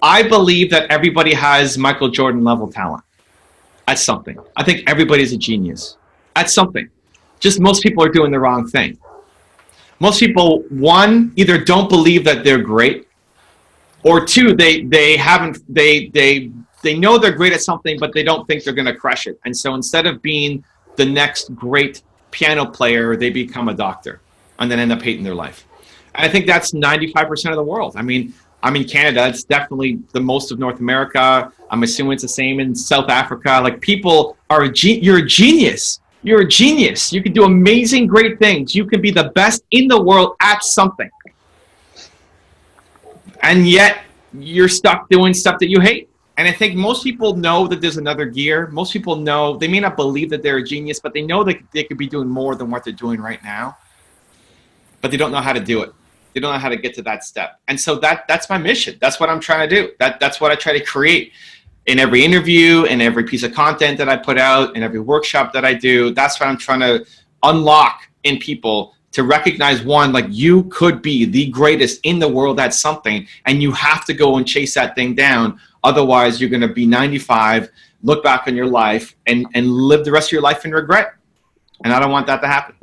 I believe that everybody has Michael Jordan level talent at something. I think everybody's a genius at something. Just most people are doing the wrong thing. Most people, one, either don't believe that they're great, or two, they haven't they know they're great at something, but they don't think they're going to crush it. And so instead of being the next great piano player, they become a doctor and then end up hating their life. And I think that's 95% of the world. I mean, I'm in Canada. It's definitely the most of North America. I'm assuming it's the same in South Africa. Like, people are you're a genius. You're a genius. You can do amazing, great things. You can be the best in the world at something. And yet you're stuck doing stuff that you hate. And I think most people know that there's another gear. Most people know, they may not believe that they're a genius, but they know that they could be doing more than what they're doing right now. But they don't know how to do it. They don't know how to get to that step. And so that's my mission. That's what I'm trying to do. That's what I try to create in every interview, in every piece of content that I put out, in every workshop that I do. That's what I'm trying to unlock in people, to recognize, one, like, you could be the greatest in the world at something, and you have to go and chase that thing down. Otherwise, you're going to be 95, look back on your life, and live the rest of your life in regret. And I don't want that to happen.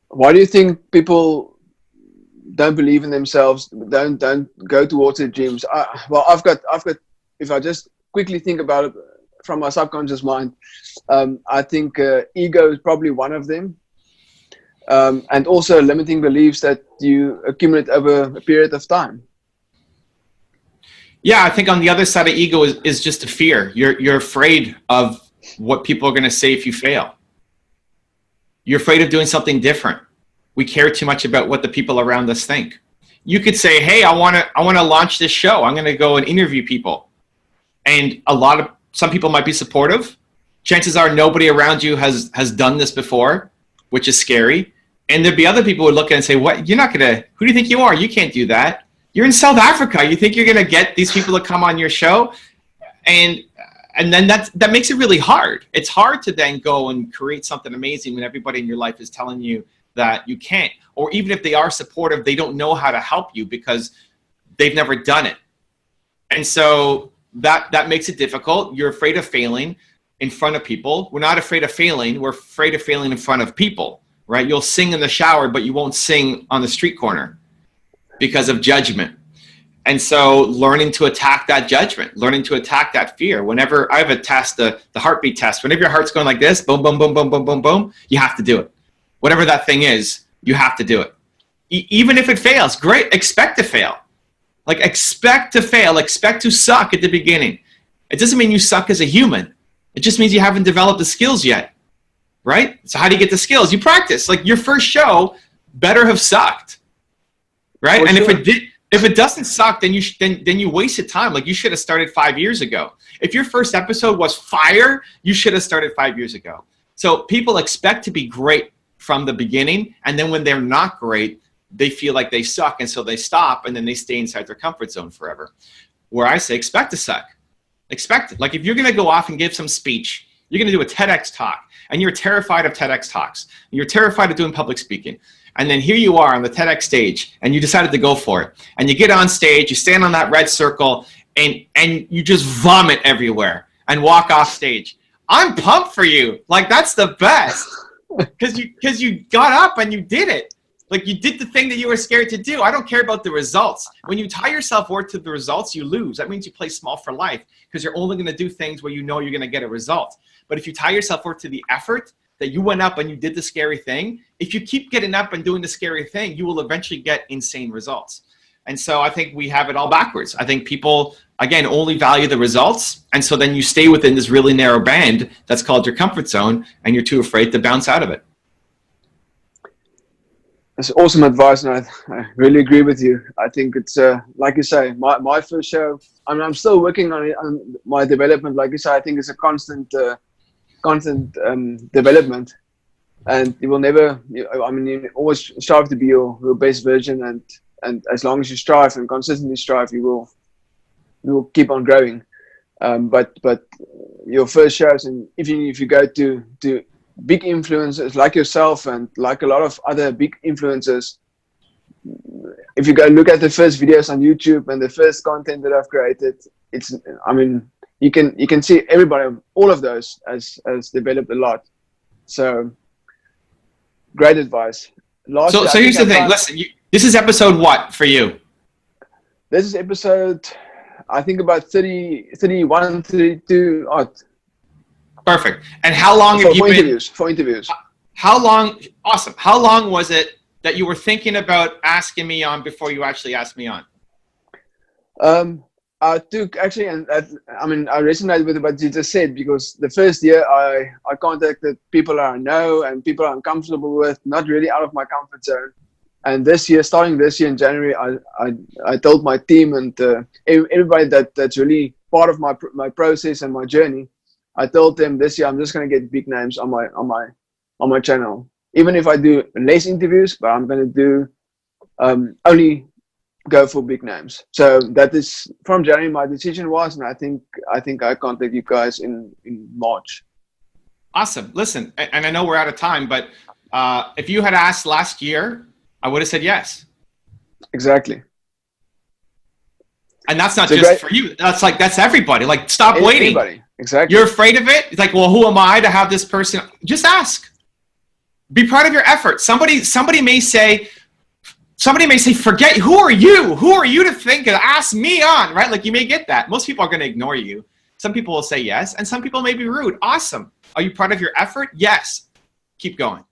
Why do you think people don't believe in themselves, don't go towards their dreams? Well, I've got, if I just quickly think about it from my subconscious mind, I think ego is probably one of them. And also limiting beliefs that you accumulate over a period of time. Yeah, I think on the other side of ego is just a fear. You're afraid of what people are going to say if you fail. You're afraid of doing something different. We care too much about what the people around us think. You could say, hey, I want to launch this show. I'm going to go and interview people. And some people might be supportive. Chances are nobody around you has done this before, which is scary. And there'd be other people who would look at it and say, what? You're not going to, who do you think you are? You can't do that. You're in South Africa. You think you're going to get these people to come on your show? And then that makes it really hard. It's hard to then go and create something amazing when everybody in your life is telling you that you can't. Or even if they are supportive, they don't know how to help you because they've never done it. And so that makes it difficult. You're afraid of failing in front of people. We're not afraid of failing. We're afraid of failing in front of people, right? You'll sing in the shower, but you won't sing on the street corner because of judgment. And so learning to attack that judgment, learning to attack that fear. Whenever I have a test, the heartbeat test, whenever your heart's going like this, boom, boom, boom, boom, boom, boom, boom, you have to do it. Whatever that thing is, you have to do it. Even if it fails, great, expect to fail. Like, expect to fail, expect to suck at the beginning. It doesn't mean you suck as a human. It just means you haven't developed the skills yet, right? So how do you get the skills? You practice. Like, your first show better have sucked, right? And sure. If it doesn't suck, then you wasted time. Like, you should have started 5 years ago. If your first episode was fire, you should have started 5 years ago. So people expect to be great from the beginning, and then when they're not great, they feel like they suck, and so they stop, and then they stay inside their comfort zone forever. Where I say, expect to suck. Expect it. Like, if you're going to go off and give some speech, you're going to do a TEDx talk, and you're terrified of TEDx talks. You're terrified of doing public speaking. And then here you are on the TEDx stage, and you decided to go for it. And you get on stage, you stand on that red circle, and you just vomit everywhere and walk off stage. I'm pumped for you. Like, that's the best. Because you got up and you did it. Like, you did the thing that you were scared to do. I don't care about the results. When you tie your self-worth to the results, you lose. That means you play small for life, because you're only going to do things where you know you're going to get a result. But if you tie your self-worth to the effort that you went up and you did the scary thing, if you keep getting up and doing the scary thing, you will eventually get insane results. And so I think we have it all backwards. I think people, again, only value the results. And so then you stay within this really narrow band that's called your comfort zone, and you're too afraid to bounce out of it. That's awesome advice, and I really agree with you. I think it's, like you say, my first show, I'm still working on it, on my development. Like you say, I think it's a constant development, and you will never, you always strive to be your best version, and as long as you strive and consistently strive, you will keep on growing. But your first shows, and even if you go to big influencers like yourself and like a lot of other big influencers, if you go look at the first videos on YouTube and the first content that I've created, I mean, you can see everybody, all of those has developed a lot. So great advice. So here's the thing. Listen, this is episode what for you? This is episode, I think about 31, 32 odd. Perfect. And how long have you been? For interviews. How long? Awesome. How long was it that you were thinking about asking me on before you actually asked me on? I took actually, and I mean, I resonated with what you just said, because the first year I contacted people I know and people I'm comfortable with, not really out of my comfort zone. And this year, starting this year in January, I told my team and everybody that's really part of my process and my journey. I told them this year I'm just going to get big names on my channel, even if I do less interviews, but I'm going to do only go for big names. So that is from January my decision was, and I think I contact you guys in March. Awesome. Listen, and I know we're out of time, but if you had asked last year, I would have said yes. Exactly. And that's not just for you. That's everybody. Like, stop waiting. Everybody. Exactly. You're afraid of it. It's like, well, who am I to have this person? Just ask. Be proud of your effort. Somebody may say, forget, who are you? Who are you to think of? Ask me on, right? Like, you may get that. Most people are going to ignore you. Some people will say yes, and some people may be rude. Awesome. Are you proud of your effort? Yes. Keep going.